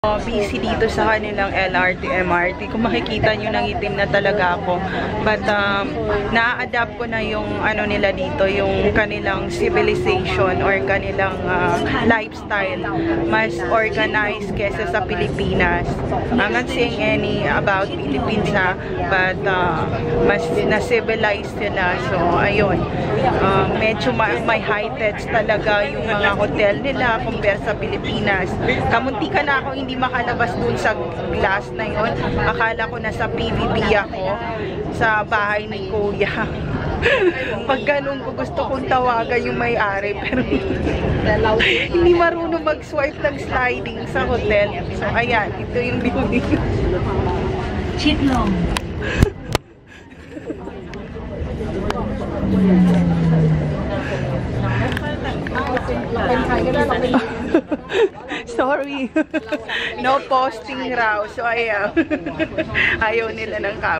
Busy dito sa kanilang LRT, MRT. Kung makikita nyo, nangitim na talaga ako. But, na-adapt ko na yung ano nila dito, yung kanilang civilization or kanilang lifestyle. Mas organized kesa sa Pilipinas. I'm not saying any about Philippines, but mas na-civilized sila. So, ayun. Medyo may high-tech talaga yung mga hotel nila compare sa Pilipinas. Kamunti ka na ako hindi makalabas dun sa glass na yun. Akala ko nasa PVP ako sa bahay ni Kuya. Pag ganun ko, gusto kong tawagan yung may-ari pero hindi marunong mag-swipe ng sliding sa hotel. So, ayan. Ito yung building. Chitlong. Sorry. No posting raw. So, ayaw. Ayaw nila ng